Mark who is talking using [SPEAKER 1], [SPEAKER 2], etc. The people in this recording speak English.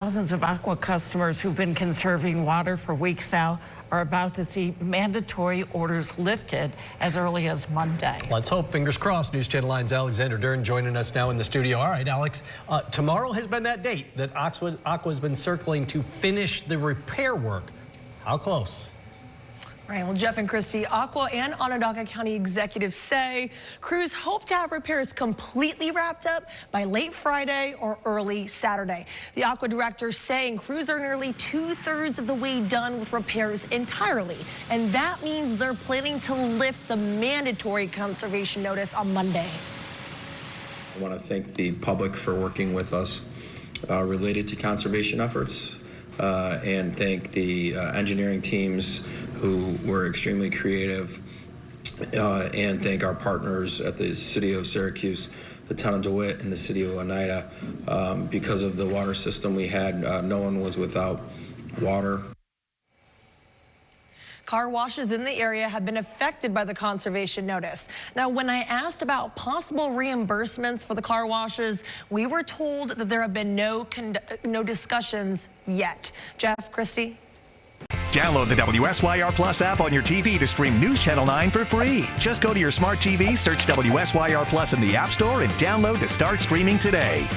[SPEAKER 1] Thousands of Aqua customers who've been conserving water for weeks now are about to see mandatory orders lifted as early as Monday.
[SPEAKER 2] Let's hope, fingers crossed. News Channel 9's Alexander Dern joining us now in the studio. All right, Alex, tomorrow has been that date that Aqua's been circling to finish the repair work. How close?
[SPEAKER 3] Right, well, Jeff and Christy, Aqua and Onondaga County executives say crews hope to have repairs completely wrapped up by late Friday or early Saturday. The Aqua director saying crews are nearly 2/3 of the way done with repairs entirely, and that means they're planning to lift the mandatory conservation notice on Monday.
[SPEAKER 4] I want to thank the public for working with us related to conservation efforts, and thank the engineering teams who were extremely creative, and thank our partners at the City of Syracuse, the Town of DeWitt, and the City of Oneida. Because of the water system we had, no one was without water.
[SPEAKER 3] Car washes in the area have been affected by the conservation notice. Now, when I asked about possible reimbursements for the car washes, we were told that there have been no discussions yet. Jeff, Christy?
[SPEAKER 5] Download the WSYR Plus app on your TV to stream News Channel 9 for free. Just go to your smart TV, search WSYR Plus in the App Store, and download to start streaming today.